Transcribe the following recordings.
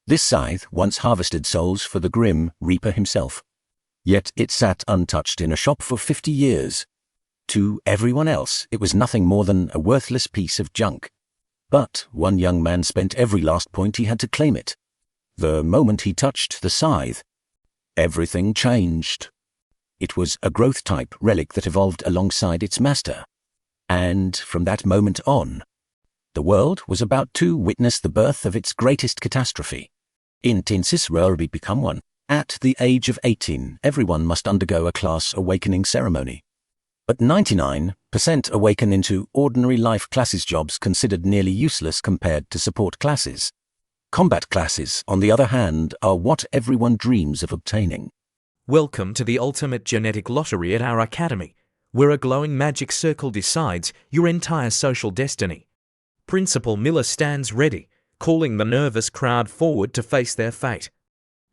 This scythe once harvested souls for the grim Reaper himself. Yet it sat untouched in a shop for 50 years. To everyone else, it was nothing more than a worthless piece of junk. But one young man spent every last point he had to claim it. The moment he touched the scythe, everything changed. It was a growth-type relic that evolved alongside its master. And from that moment on, the world was about to witness the birth of its greatest catastrophe. In Tinsisra become one. At the age of 18, everyone must undergo a class awakening ceremony. But 99% awaken into ordinary life classes, jobs considered nearly useless compared to support classes. Combat classes, on the other hand, are what everyone dreams of obtaining. Welcome to the ultimate genetic lottery at our academy, where a glowing magic circle decides your entire social destiny. Principal Miller stands ready, calling the nervous crowd forward to face their fate.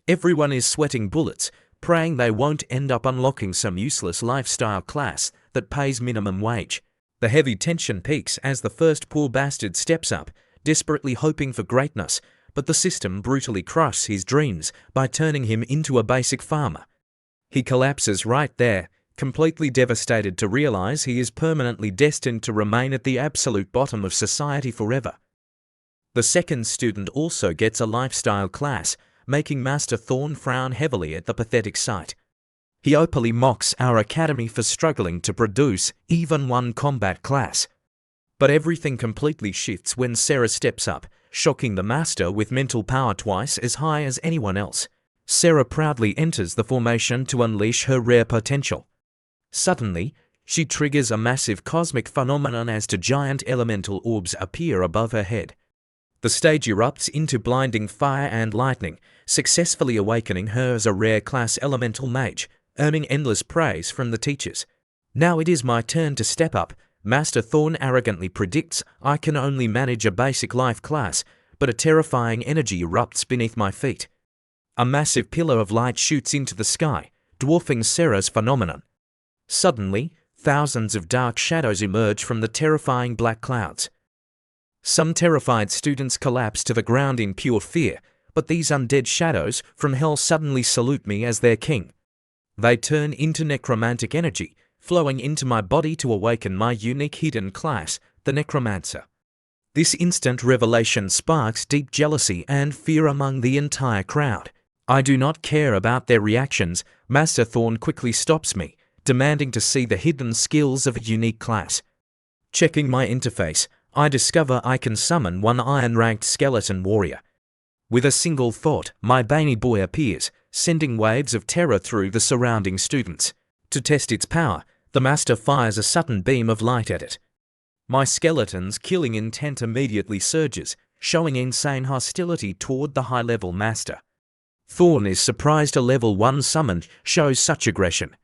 Everyone is sweating bullets, praying they won't end up unlocking some useless lifestyle class that pays minimum wage. The heavy tension peaks as the first poor bastard steps up, desperately hoping for greatness, but the system brutally crushes his dreams by turning him into a basic farmer. He collapses right there, completely devastated to realize he is permanently destined to remain at the absolute bottom of society forever. The second student also gets a lifestyle class, making Master Thorn frown heavily at the pathetic sight. He openly mocks our academy for struggling to produce even one combat class. But everything completely shifts when Sarah steps up, shocking the master with mental power twice as high as anyone else. Sarah proudly enters the formation to unleash her rare potential. Suddenly, she triggers a massive cosmic phenomenon as two giant elemental orbs appear above her head. The stage erupts into blinding fire and lightning, successfully awakening her as a rare class elemental mage, earning endless praise from the teachers. Now it is my turn to step up. Master Thorn arrogantly predicts I can only manage a basic life class, but a terrifying energy erupts beneath my feet. A massive pillar of light shoots into the sky, dwarfing Sarah's phenomenon. Suddenly, thousands of dark shadows emerge from the terrifying black clouds. Some terrified students collapse to the ground in pure fear, but these undead shadows from hell suddenly salute me as their king. They turn into necromantic energy, flowing into my body to awaken my unique hidden class, the Necromancer. This instant revelation sparks deep jealousy and fear among the entire crowd. I do not care about their reactions. Master Thorn quickly stops me, demanding to see the hidden skills of a unique class. Checking my interface, I discover I can summon one iron-ranked skeleton warrior. With a single thought, my Bany boy appears, sending waves of terror through the surrounding students. To test its power, the master fires a sudden beam of light at it. My skeleton's killing intent immediately surges, showing insane hostility toward the high-level master. Thorn is surprised a level 1 summon shows such aggression.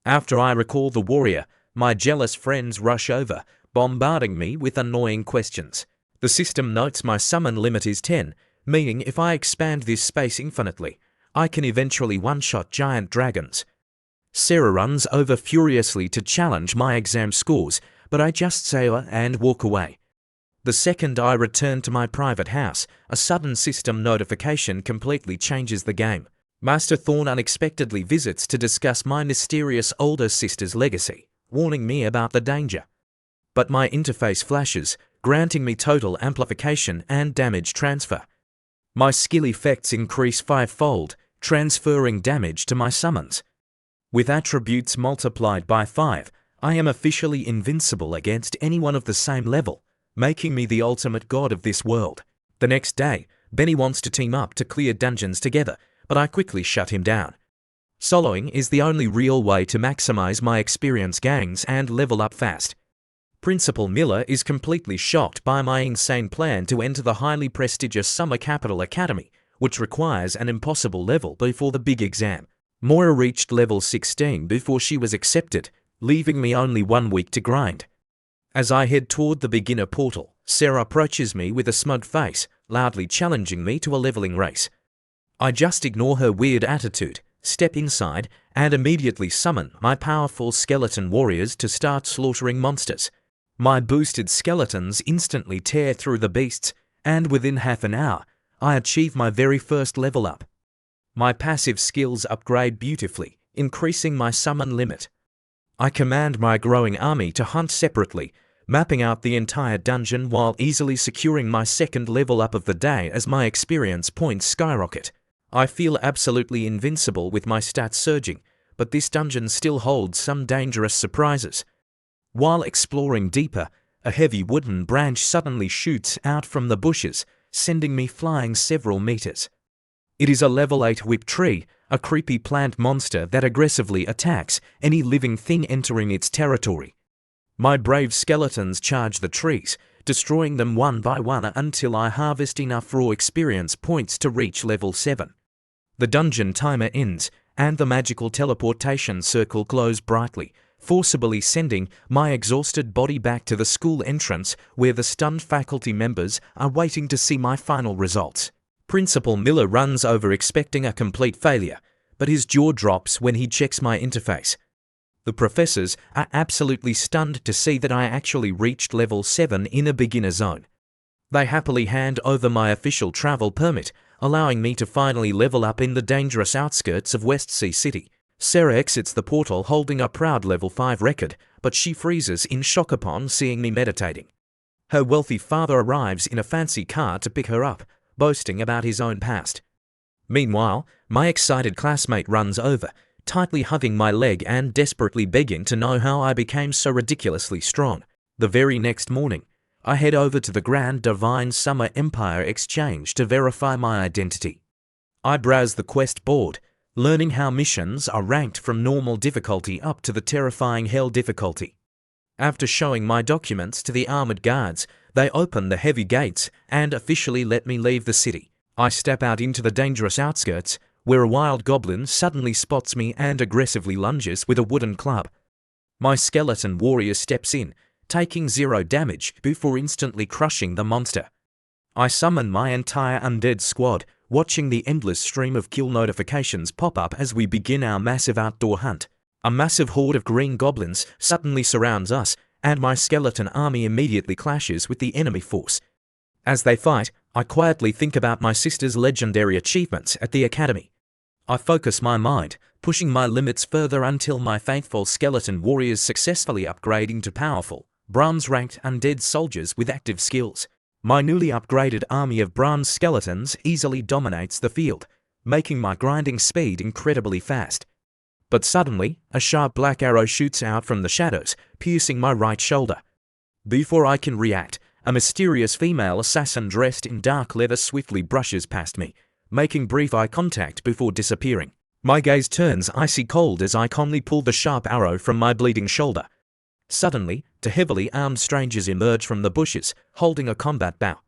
After I recall the warrior, my jealous friends rush over, bombarding me with annoying questions. The system notes my summon limit is 10, meaning if I expand this space infinitely, I can eventually one-shot giant dragons. Sarah runs over furiously to challenge my exam scores, but I just say and walk away. The second I return to my private house, a sudden system notification completely changes the game. Master Thorn unexpectedly visits to discuss my mysterious older sister's legacy, warning me about the danger. But my interface flashes, granting me total amplification and damage transfer. My skill effects increase 5-fold, transferring damage to my summons. With attributes multiplied by 5, I am officially invincible against anyone of the same level, making me the ultimate god of this world. The next day, Benny wants to team up to clear dungeons together, but I quickly shut him down. Soloing is the only real way to maximize my experience gains and level up fast. Principal Miller is completely shocked by my insane plan to enter the highly prestigious Summer Capital Academy, which requires an impossible level before the big exam. Moira reached level 16 before she was accepted, leaving me only 1 week to grind. As I head toward the beginner portal, Sarah approaches me with a smug face, loudly challenging me to a leveling race. I just ignore her weird attitude, step inside, and immediately summon my powerful skeleton warriors to start slaughtering monsters. My boosted skeletons instantly tear through the beasts, and within half an hour, I achieve my very first level up. My passive skills upgrade beautifully, increasing my summon limit. I command my growing army to hunt separately, mapping out the entire dungeon while easily securing my second level up of the day as my experience points skyrocket. I feel absolutely invincible with my stats surging, but this dungeon still holds some dangerous surprises. While exploring deeper, a heavy wooden branch suddenly shoots out from the bushes, sending me flying several meters. It is a level 8 whip tree, a creepy plant monster that aggressively attacks any living thing entering its territory. My brave skeletons charge the trees, destroying them one by one until I harvest enough raw experience points to reach level 7. The dungeon timer ends, and the magical teleportation circle glows brightly, forcibly sending my exhausted body back to the school entrance where the stunned faculty members are waiting to see my final results. Principal Miller runs over expecting a complete failure, but his jaw drops when he checks my interface. The professors are absolutely stunned to see that I actually reached level 7 in a beginner zone. They happily hand over my official travel permit, allowing me to finally level up in the dangerous outskirts of West Sea City. Sarah exits the portal holding a proud level 5 record, but she freezes in shock upon seeing me meditating. Her wealthy father arrives in a fancy car to pick her up, boasting about his own past. Meanwhile, my excited classmate runs over, tightly hugging my leg and desperately begging to know how I became so ridiculously strong. The very next morning, I head over to the Grand Divine Summer Empire Exchange to verify my identity. I browse the quest board, learning how missions are ranked from normal difficulty up to the terrifying hell difficulty. After showing my documents to the armored guards, they open the heavy gates and officially let me leave the city. I step out into the dangerous outskirts, where a wild goblin suddenly spots me and aggressively lunges with a wooden club. My skeleton warrior steps in, taking 0 damage before instantly crushing the monster. I summon my entire undead squad, watching the endless stream of kill notifications pop up as we begin our massive outdoor hunt. A massive horde of green goblins suddenly surrounds us, and my skeleton army immediately clashes with the enemy force. As they fight, I quietly think about my sister's legendary achievements at the academy. I focus my mind, pushing my limits further until my faithful skeleton warriors successfully upgrade into powerful, bronze-ranked undead soldiers with active skills. My newly upgraded army of bronze skeletons easily dominates the field, making my grinding speed incredibly fast. But suddenly, a sharp black arrow shoots out from the shadows, piercing my right shoulder. Before I can react, a mysterious female assassin dressed in dark leather swiftly brushes past me, making brief eye contact before disappearing. My gaze turns icy cold as I calmly pull the sharp arrow from my bleeding shoulder. Suddenly, two heavily armed strangers emerge from the bushes, holding a combat bow.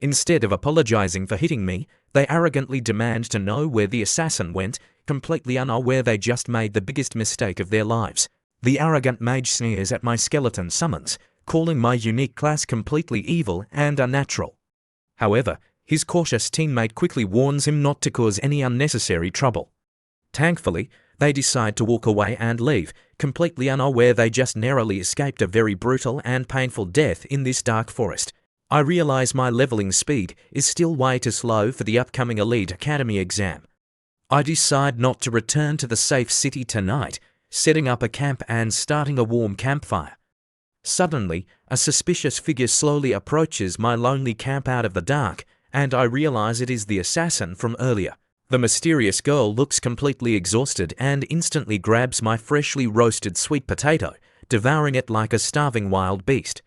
Instead of apologizing for hitting me, they arrogantly demand to know where the assassin went, completely unaware they just made the biggest mistake of their lives. The arrogant mage sneers at my skeleton summons, calling my unique class completely evil and unnatural. However, his cautious teammate quickly warns him not to cause any unnecessary trouble. Thankfully, they decide to walk away and leave, completely unaware they just narrowly escaped a very brutal and painful death in this dark forest. I realize my leveling speed is still way too slow for the upcoming Elite Academy exam. I decide not to return to the safe city tonight, setting up a camp and starting a warm campfire. Suddenly, a suspicious figure slowly approaches my lonely camp out of the dark, and I realize it is the assassin from earlier. The mysterious girl looks completely exhausted and instantly grabs my freshly roasted sweet potato, devouring it like a starving wild beast.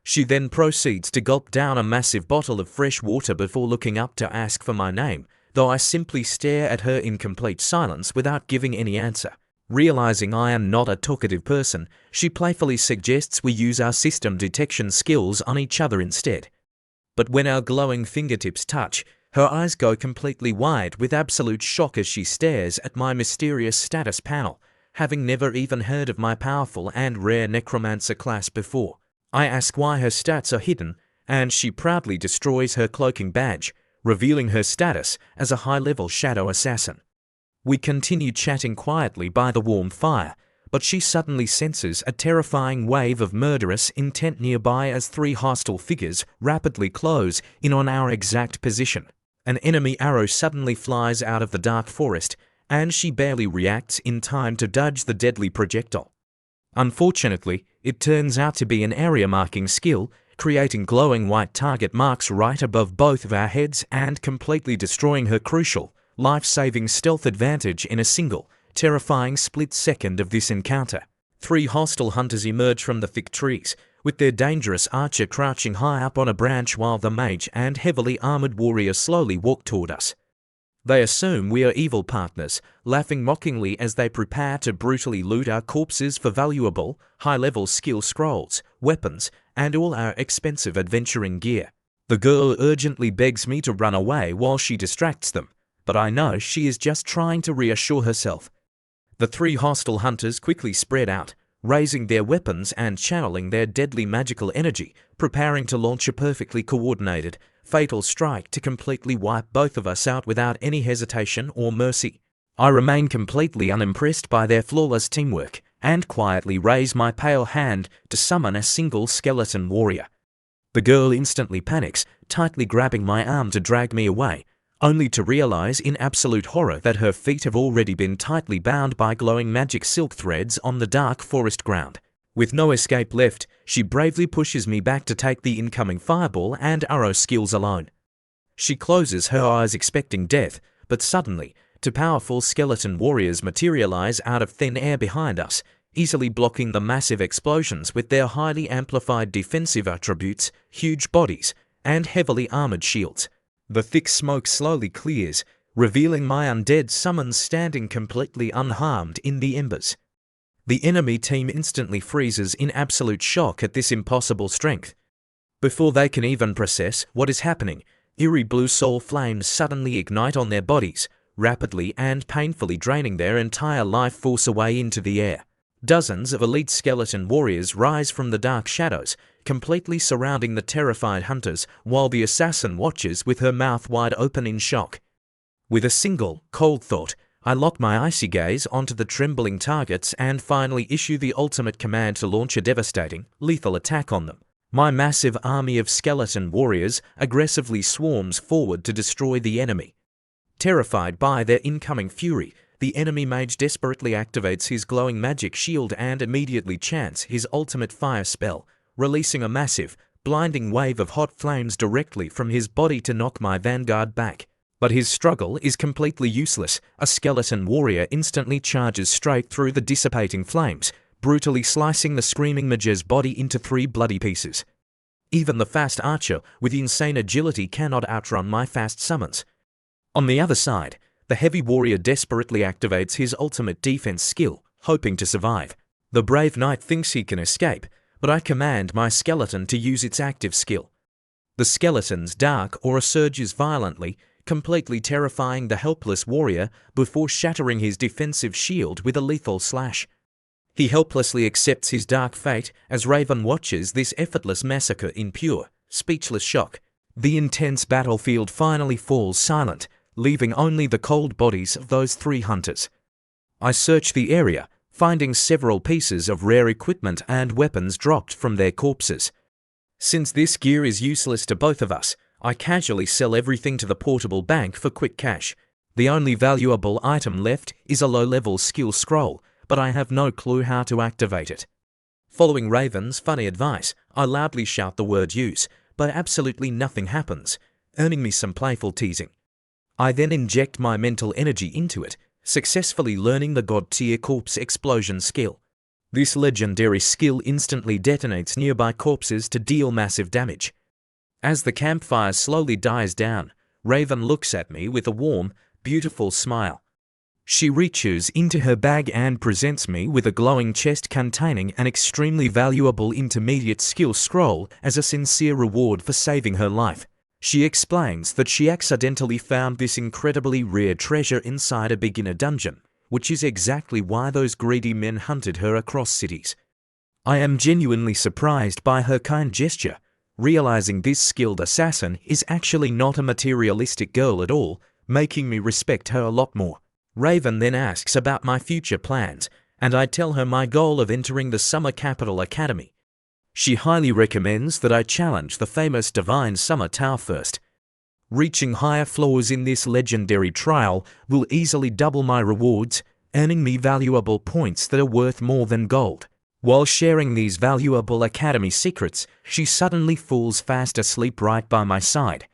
She then proceeds to gulp down a massive bottle of fresh water before looking up to ask for my name, though I simply stare at her in complete silence without giving any answer. Realizing I am not a talkative person, she playfully suggests we use our system detection skills on each other instead. But when our glowing fingertips touch, her eyes go completely wide with absolute shock as she stares at my mysterious status panel, having never even heard of my powerful and rare necromancer class before. I ask why her stats are hidden, and she proudly destroys her cloaking badge, revealing her status as a high-level shadow assassin. We continue chatting quietly by the warm fire, but she suddenly senses a terrifying wave of murderous intent nearby as 3 hostile figures rapidly close in on our exact position. An enemy arrow suddenly flies out of the dark forest, and she barely reacts in time to dodge the deadly projectile. Unfortunately, it turns out to be an area marking skill, creating glowing white target marks right above both of our heads and completely destroying her crucial, life-saving stealth advantage in a single, terrifying split second of this encounter. 3 hostile hunters emerge from the thick trees, with their dangerous archer crouching high up on a branch while the mage and heavily armored warrior slowly walk toward us. They assume we are evil partners, laughing mockingly as they prepare to brutally loot our corpses for valuable, high-level skill scrolls, weapons, and all our expensive adventuring gear. The girl urgently begs me to run away while she distracts them, but I know she is just trying to reassure herself. The 3 hostile hunters quickly spread out, raising their weapons and channeling their deadly magical energy, preparing to launch a perfectly coordinated, fatal strike to completely wipe both of us out without any hesitation or mercy. I remain completely unimpressed by their flawless teamwork, and quietly raise my pale hand to summon a single skeleton warrior. The girl instantly panics, tightly grabbing my arm to drag me away, only to realize in absolute horror that her feet have already been tightly bound by glowing magic silk threads on the dark forest ground. With no escape left, she bravely pushes me back to take the incoming fireball and arrow skills alone. She closes her eyes expecting death, but suddenly, 2 powerful skeleton warriors materialize out of thin air behind us, easily blocking the massive explosions with their highly amplified defensive attributes, huge bodies, and heavily armored shields. The thick smoke slowly clears, revealing my undead summons standing completely unharmed in the embers. The enemy team instantly freezes in absolute shock at this impossible strength. Before they can even process what is happening, eerie blue soul flames suddenly ignite on their bodies, rapidly and painfully draining their entire life force away into the air. Dozens of elite skeleton warriors rise from the dark shadows, completely surrounding the terrified hunters, while the assassin watches with her mouth wide open in shock. With a single, cold thought, I lock my icy gaze onto the trembling targets and finally issue the ultimate command to launch a devastating, lethal attack on them. My massive army of skeleton warriors aggressively swarms forward to destroy the enemy. Terrified by their incoming fury, the enemy mage desperately activates his glowing magic shield and immediately chants his ultimate fire spell, releasing a massive, blinding wave of hot flames directly from his body to knock my vanguard back. But his struggle is completely useless. A skeleton warrior instantly charges straight through the dissipating flames, brutally slicing the screaming mage's body into 3 bloody pieces. Even the fast archer with insane agility cannot outrun my fast summons. On the other side, the heavy warrior desperately activates his ultimate defense skill, hoping to survive. The brave knight thinks he can escape, but I command my skeleton to use its active skill. The skeleton's dark aura surges violently, completely terrifying the helpless warrior before shattering his defensive shield with a lethal slash. He helplessly accepts his dark fate as Raven watches this effortless massacre in pure, speechless shock. The intense battlefield finally falls silent, leaving only the cold bodies of those 3 hunters. I search the area, finding several pieces of rare equipment and weapons dropped from their corpses. Since this gear is useless to both of us, I casually sell everything to the portable bank for quick cash. The only valuable item left is a low-level skill scroll, but I have no clue how to activate it. Following Raven's funny advice, I loudly shout the word use, but absolutely nothing happens, earning me some playful teasing. I then inject my mental energy into it, successfully learning the god-tier corpse explosion skill. This legendary skill instantly detonates nearby corpses to deal massive damage. As the campfire slowly dies down, Raven looks at me with a warm, beautiful smile. She reaches into her bag and presents me with a glowing chest containing an extremely valuable intermediate skill scroll as a sincere reward for saving her life. She explains that she accidentally found this incredibly rare treasure inside a beginner dungeon, which is exactly why those greedy men hunted her across cities. I am genuinely surprised by her kind gesture, realizing this skilled assassin is actually not a materialistic girl at all, making me respect her a lot more. Raven then asks about my future plans, and I tell her my goal of entering the Summer Capital Academy. She highly recommends that I challenge the famous Divine Summer Tower first. Reaching higher floors in this legendary trial will easily double my rewards, earning me valuable points that are worth more than gold. While sharing these valuable academy secrets, she suddenly falls fast asleep right by my side.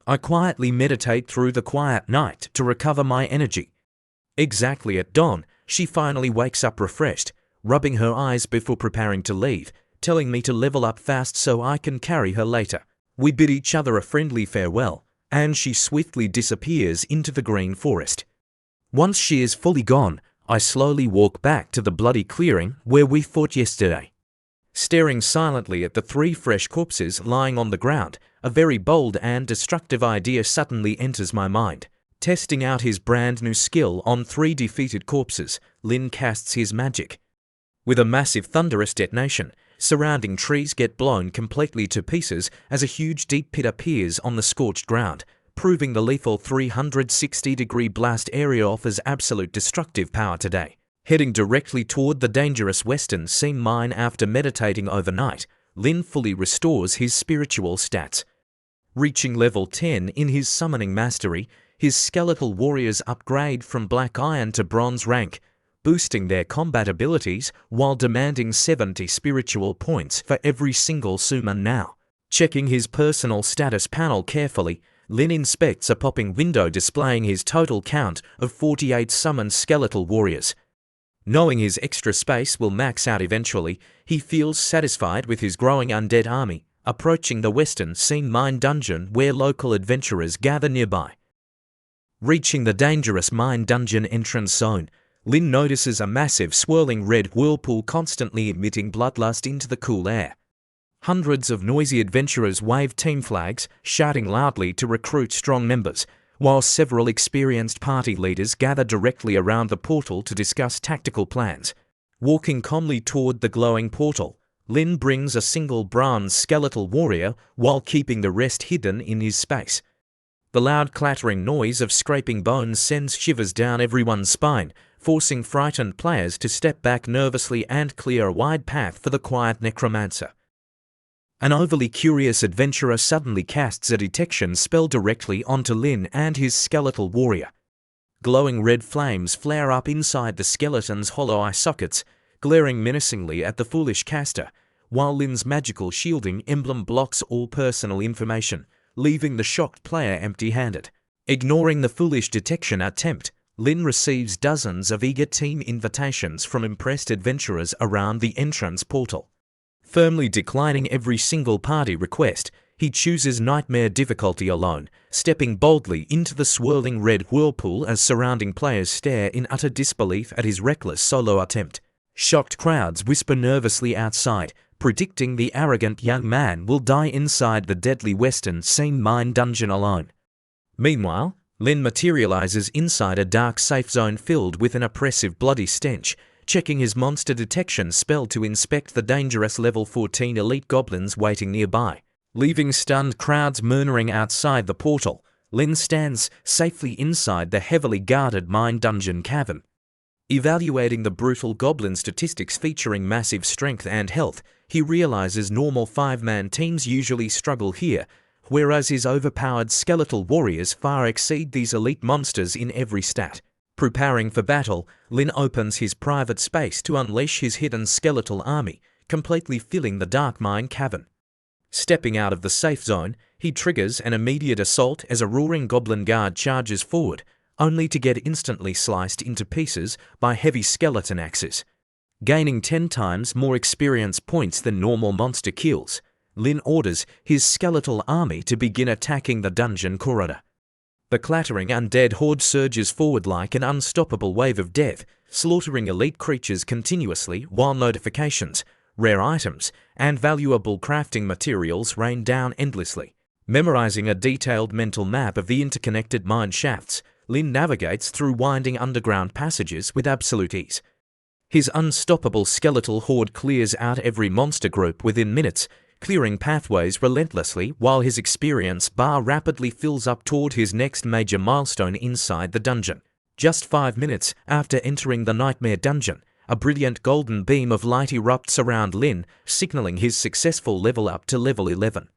I quietly meditate through the quiet night to recover my energy. Exactly at dawn, she finally wakes up refreshed, rubbing her eyes before preparing to leave, telling me to level up fast so I can carry her later. We bid each other a friendly farewell, and she swiftly disappears into the green forest. Once she is fully gone, I slowly walk back to the bloody clearing where we fought yesterday. Staring silently at the 3 fresh corpses lying on the ground, a very bold and destructive idea suddenly enters my mind. Testing out his brand new skill on 3 defeated corpses, Lin casts his magic. With a massive thunderous detonation, surrounding trees get blown completely to pieces as a huge deep pit appears on the scorched ground, proving the lethal 360-degree blast area offers absolute destructive power today. Heading directly toward the dangerous western seam mine after meditating overnight, Lin fully restores his spiritual stats. Reaching level 10 in his summoning mastery, his skeletal warriors upgrade from black iron to bronze rank, boosting their combat abilities while demanding 70 spiritual points for every single summon now. Checking his personal status panel carefully, Lin inspects a popping window displaying his total count of 48 summoned skeletal warriors. Knowing his extra space will max out eventually, he feels satisfied with his growing undead army, approaching the western seam mine dungeon where local adventurers gather nearby. Reaching the dangerous mine dungeon entrance zone, Lin notices a massive swirling red whirlpool constantly emitting bloodlust into the cool air. Hundreds of noisy adventurers wave team flags, shouting loudly to recruit strong members, while several experienced party leaders gather directly around the portal to discuss tactical plans. Walking calmly toward the glowing portal, Lin brings a single bronze skeletal warrior while keeping the rest hidden in his space. The loud clattering noise of scraping bones sends shivers down everyone's spine, forcing frightened players to step back nervously and clear a wide path for the quiet necromancer. An overly curious adventurer suddenly casts a detection spell directly onto Lin and his skeletal warrior. Glowing red flames flare up inside the skeleton's hollow eye sockets, glaring menacingly at the foolish caster, while Lin's magical shielding emblem blocks all personal information, leaving the shocked player empty-handed. Ignoring the foolish detection attempt, Lin receives dozens of eager team invitations from impressed adventurers around the entrance portal. Firmly declining every single party request, he chooses Nightmare difficulty alone, stepping boldly into the swirling red whirlpool as surrounding players stare in utter disbelief at his reckless solo attempt. Shocked crowds whisper nervously outside, predicting the arrogant young man will die inside the deadly western seam mine dungeon alone. Meanwhile, Lin materializes inside a dark safe zone filled with an oppressive bloody stench, checking his monster detection spell to inspect the dangerous level 14 elite goblins waiting nearby. Leaving stunned crowds murmuring outside the portal, Lin stands safely inside the heavily guarded mine dungeon cavern. Evaluating the brutal goblin statistics featuring massive strength and health, he realizes normal 5-man teams usually struggle here, whereas his overpowered skeletal warriors far exceed these elite monsters in every stat. Preparing for battle, Lin opens his private space to unleash his hidden skeletal army, completely filling the dark mine cavern. Stepping out of the safe zone, he triggers an immediate assault as a roaring goblin guard charges forward, only to get instantly sliced into pieces by heavy skeleton axes. Gaining 10 times more experience points than normal monster kills, Lin orders his skeletal army to begin attacking the dungeon corridor. The clattering undead horde surges forward like an unstoppable wave of death, slaughtering elite creatures continuously while notifications, rare items, and valuable crafting materials rain down endlessly. Memorizing a detailed mental map of the interconnected mine shafts, Lin navigates through winding underground passages with absolute ease. His unstoppable skeletal horde clears out every monster group within minutes, clearing pathways relentlessly while his experience bar rapidly fills up toward his next major milestone inside the dungeon. Just 5 minutes after entering the Nightmare dungeon, a brilliant golden beam of light erupts around Lin, signaling his successful level up to level 11.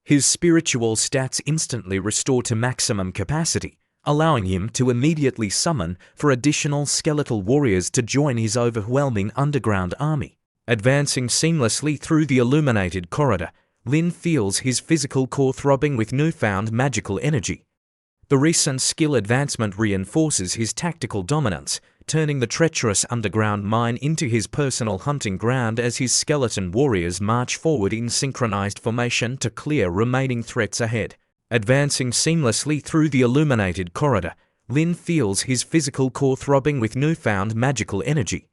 His spiritual stats instantly restore to maximum capacity, allowing him to immediately summon for additional skeletal warriors to join his overwhelming underground army. Advancing seamlessly through the illuminated corridor, Lin feels his physical core throbbing with newfound magical energy. The recent skill advancement reinforces his tactical dominance, turning the treacherous underground mine into his personal hunting ground as his skeleton warriors march forward in synchronized formation to clear remaining threats ahead. Advancing seamlessly through the illuminated corridor, Lin feels his physical core throbbing with newfound magical energy.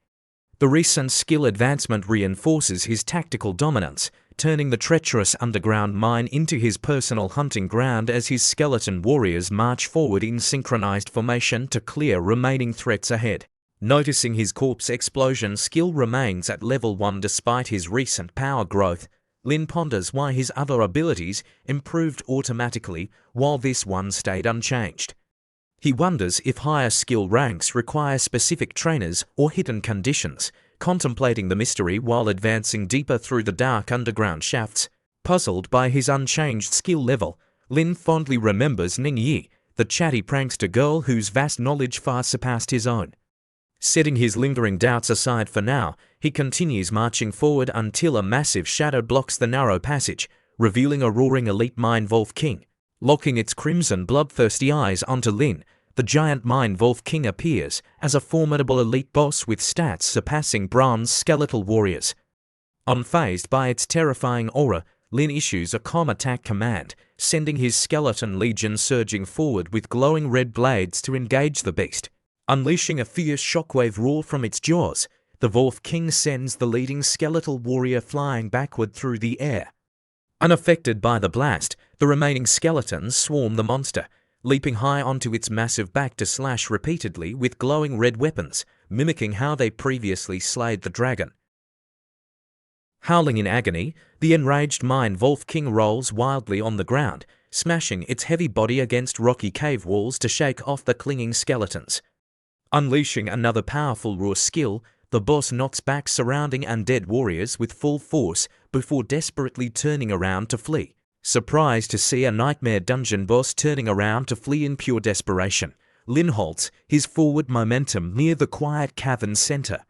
The recent skill advancement reinforces his tactical dominance, turning the treacherous underground mine into his personal hunting ground as his skeleton warriors march forward in synchronized formation to clear remaining threats ahead. Noticing his corpse explosion skill remains at level 1 despite his recent power growth, Lin ponders why his other abilities improved automatically while this one stayed unchanged. He wonders if higher skill ranks require specific trainers or hidden conditions, contemplating the mystery while advancing deeper through the dark underground shafts. Puzzled by his unchanged skill level, Lin fondly remembers Ning Yi, the chatty prankster girl whose vast knowledge far surpassed his own. Setting his lingering doubts aside for now, he continues marching forward until a massive shadow blocks the narrow passage, revealing a roaring elite Mine Wolf King. Locking its crimson bloodthirsty eyes onto Lin, the giant Mine Wolf King appears as a formidable elite boss with stats surpassing bronze skeletal warriors. Unfazed by its terrifying aura, Lin issues a calm attack command, sending his skeleton legion surging forward with glowing red blades to engage the beast. Unleashing a fierce shockwave roar from its jaws, the Wolf King sends the leading skeletal warrior flying backward through the air. Unaffected by the blast, the remaining skeletons swarm the monster, leaping high onto its massive back to slash repeatedly with glowing red weapons, mimicking how they previously slayed the dragon. Howling in agony, the enraged Mine Wolf King rolls wildly on the ground, smashing its heavy body against rocky cave walls to shake off the clinging skeletons. Unleashing another powerful raw skill, the boss knocks back surrounding undead warriors with full force before desperately turning around to flee. Surprised to see a nightmare dungeon boss turning around to flee in pure desperation, Lin halts his forward momentum near the quiet cavern center.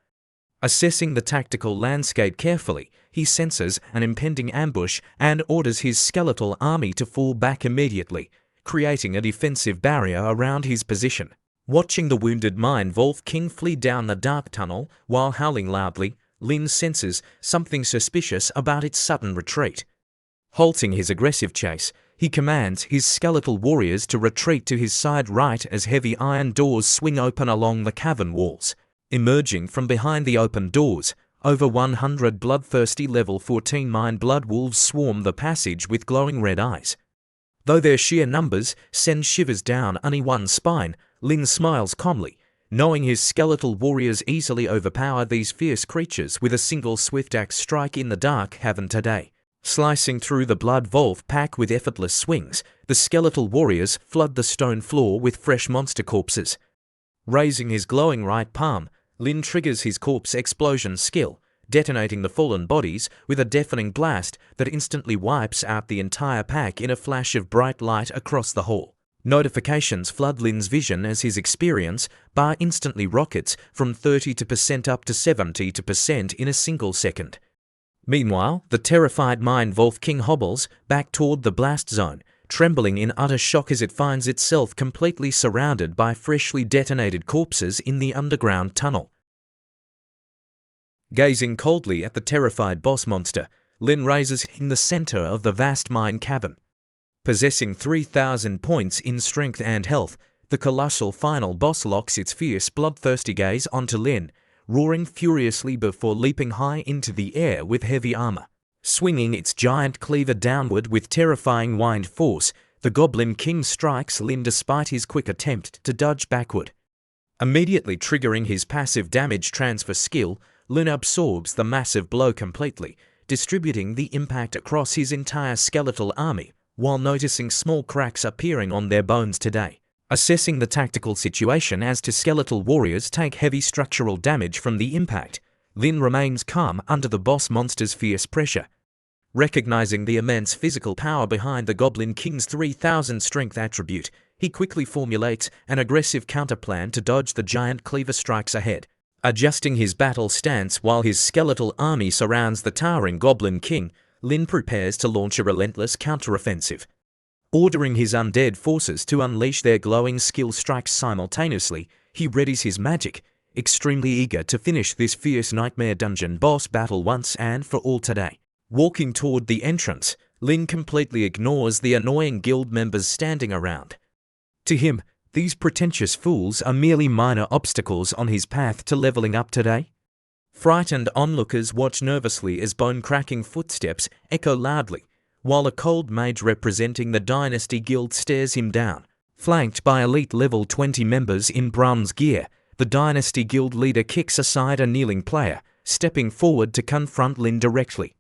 Assessing the tactical landscape carefully, he senses an impending ambush and orders his skeletal army to fall back immediately, creating a defensive barrier around his position. Watching the wounded Mine Wolf King flee down the dark tunnel while howling loudly, Lin senses something suspicious about its sudden retreat. Halting his aggressive chase, he commands his skeletal warriors to retreat to his side right as heavy iron doors swing open along the cavern walls. Emerging from behind the open doors, over 100 bloodthirsty level 14 Mine Blood Wolves swarm the passage with glowing red eyes. Though their sheer numbers send shivers down anyone's spine, Lin smiles calmly, knowing his skeletal warriors easily overpower these fierce creatures with a single swift axe strike in the dark cavern today. Slicing through the blood wolf pack with effortless swings, the skeletal warriors flood the stone floor with fresh monster corpses. Raising his glowing right palm, Lin triggers his corpse explosion skill, detonating the fallen bodies with a deafening blast that instantly wipes out the entire pack in a flash of bright light across the hall. Notifications flood Lin's vision as his experience bar instantly rockets from 30% up to 70% in a single second. Meanwhile, the terrified Mine Wolf King hobbles back toward the blast zone, trembling in utter shock as it finds itself completely surrounded by freshly detonated corpses in the underground tunnel. Gazing coldly at the terrified boss monster, Lin raises in the center of the vast mine cavern. Possessing 3,000 points in strength and health, the colossal final boss locks its fierce, bloodthirsty gaze onto Lin, roaring furiously before leaping high into the air with heavy armor. Swinging its giant cleaver downward with terrifying wind force, the Goblin King strikes Lin despite his quick attempt to dodge backward. Immediately triggering his passive damage transfer skill, Lin absorbs the massive blow completely, distributing the impact across his entire skeletal army, while noticing small cracks appearing on their bones today. Assessing the tactical situation as to skeletal warriors take heavy structural damage from the impact, Lin remains calm under the boss monster's fierce pressure. Recognizing the immense physical power behind the Goblin King's 3000 strength attribute, he quickly formulates an aggressive counterplan to dodge the giant cleaver strikes ahead. Adjusting his battle stance while his skeletal army surrounds the towering Goblin King, Lin prepares to launch a relentless counteroffensive. Ordering his undead forces to unleash their glowing skill strikes simultaneously, he readies his magic, extremely eager to finish this fierce nightmare dungeon boss battle once and for all today. Walking toward the entrance, Lin completely ignores the annoying guild members standing around. To him, these pretentious fools are merely minor obstacles on his path to leveling up today. Frightened onlookers watch nervously as bone-cracking footsteps echo loudly, while a cold mage representing the Dynasty Guild stares him down. Flanked by elite level 20 members in bronze gear, the Dynasty Guild leader kicks aside a kneeling player, stepping forward to confront Lin directly.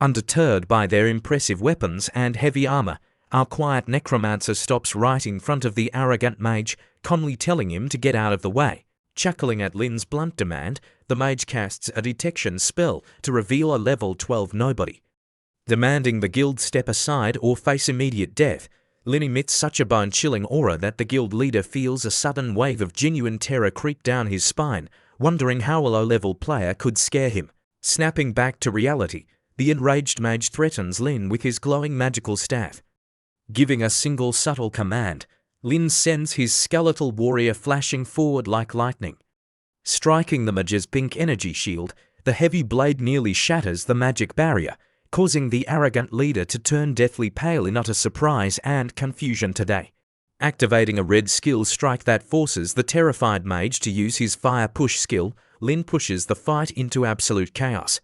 Undeterred by their impressive weapons and heavy armor, our quiet necromancer stops right in front of the arrogant mage, calmly telling him to get out of the way. Chuckling at Lin's blunt demand, the mage casts a detection spell to reveal a level 12 nobody. Demanding the guild step aside or face immediate death, Lin emits such a bone-chilling aura that the guild leader feels a sudden wave of genuine terror creep down his spine, wondering how a low-level player could scare him. Snapping back to reality, the enraged mage threatens Lin with his glowing magical staff. Giving a single subtle command, Lin sends his skeletal warrior flashing forward like lightning. Striking the mage's pink energy shield, the heavy blade nearly shatters the magic barrier, causing the arrogant leader to turn deathly pale in utter surprise and confusion today. Activating a red skill strike that forces the terrified mage to use his fire push skill, Lin pushes the fight into absolute chaos.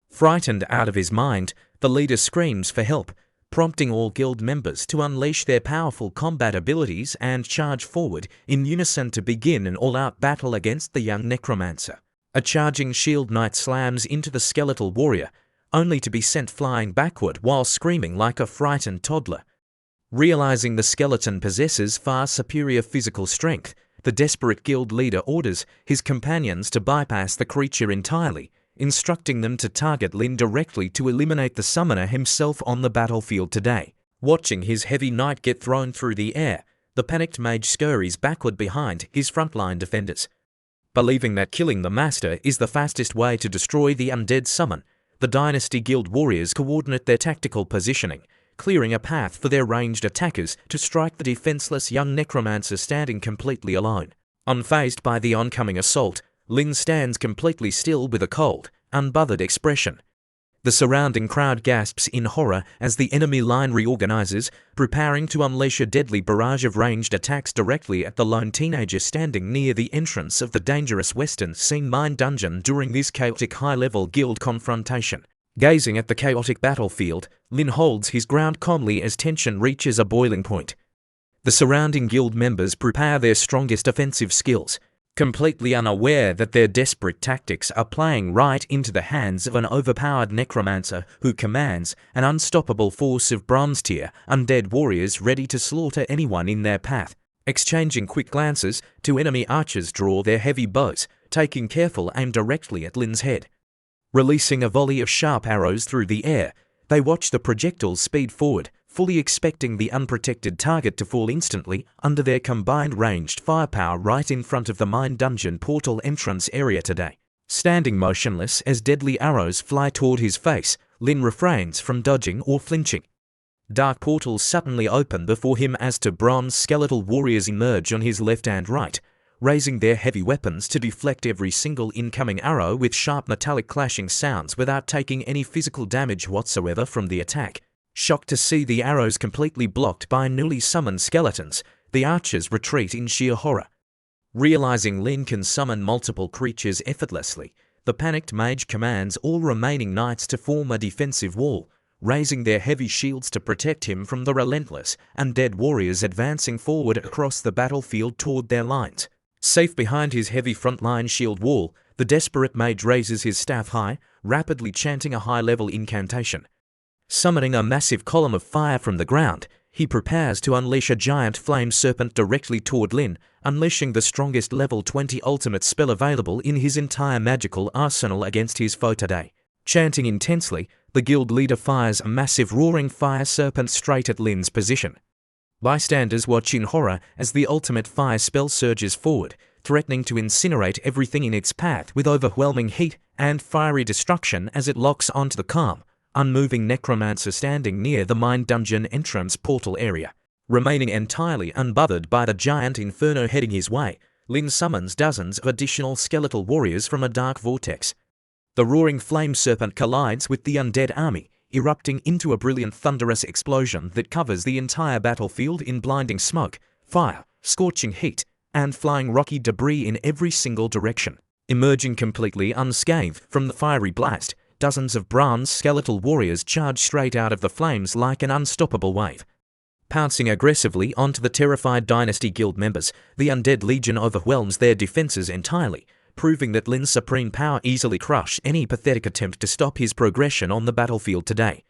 Frightened out of his mind, the leader screams for help, prompting all guild members to unleash their powerful combat abilities and charge forward in unison to begin an all-out battle against the young necromancer. A charging shield knight slams into the skeletal warrior, only to be sent flying backward while screaming like a frightened toddler. Realizing the skeleton possesses far superior physical strength, the desperate guild leader orders his companions to bypass the creature entirely, instructing them to target Lin directly to eliminate the summoner himself on the battlefield today. Watching his heavy knight get thrown through the air, the panicked mage scurries backward behind his frontline defenders. Believing that killing the master is the fastest way to destroy the undead summon, the Dynasty Guild warriors coordinate their tactical positioning, clearing a path for their ranged attackers to strike the defenseless young necromancer standing completely alone. Unfazed by the oncoming assault, Lin stands completely still with a cold, unbothered expression. The surrounding crowd gasps in horror as the enemy line reorganizes, preparing to unleash a deadly barrage of ranged attacks directly at the lone teenager standing near the entrance of the dangerous Western Scene Mine dungeon during this chaotic high-level guild confrontation. Gazing at the chaotic battlefield, Lin holds his ground calmly as tension reaches a boiling point. The surrounding guild members prepare their strongest offensive skills, completely unaware that their desperate tactics are playing right into the hands of an overpowered necromancer who commands an unstoppable force of bronze-tier undead warriors ready to slaughter anyone in their path. Exchanging quick glances, two enemy archers draw their heavy bows, taking careful aim directly at Lin's head. Releasing a volley of sharp arrows through the air, they watch the projectiles speed forward, fully expecting the unprotected target to fall instantly under their combined ranged firepower right in front of the mine dungeon portal entrance area today. Standing motionless as deadly arrows fly toward his face, Lin refrains from dodging or flinching. Dark portals suddenly open before him as two bronze skeletal warriors emerge on his left and right, raising their heavy weapons to deflect every single incoming arrow with sharp metallic clashing sounds without taking any physical damage whatsoever from the attack. Shocked to see the arrows completely blocked by newly summoned skeletons, the archers retreat in sheer horror. Realizing Lin can summon multiple creatures effortlessly, the panicked mage commands all remaining knights to form a defensive wall, raising their heavy shields to protect him from the relentless undead warriors advancing forward across the battlefield toward their lines. Safe behind his heavy frontline shield wall, the desperate mage raises his staff high, rapidly chanting a high-level incantation. Summoning a massive column of fire from the ground, he prepares to unleash a giant flame serpent directly toward Lin, unleashing the strongest level 20 ultimate spell available in his entire magical arsenal against his foe today. Chanting intensely, The guild leader fires a massive roaring fire serpent straight at Lin's position. Bystanders watch in horror as the ultimate fire spell surges forward, threatening to incinerate everything in its path with overwhelming heat and fiery destruction as it locks onto the calm, unmoving necromancer standing near the mine dungeon entrance portal area. Remaining entirely unbothered by the giant inferno heading his way, Lin summons dozens of additional skeletal warriors from a dark vortex. The roaring flame serpent collides with the undead army, erupting into a brilliant thunderous explosion that covers the entire battlefield in blinding smoke, fire, scorching heat, and flying rocky debris in every single direction. Emerging completely unscathed from the fiery blast, dozens of bronze skeletal warriors charge straight out of the flames like an unstoppable wave. Pouncing aggressively onto the terrified Dynasty Guild members, the Undead Legion overwhelms their defenses entirely, proving that Lin's supreme power easily crushed any pathetic attempt to stop his progression on the battlefield today.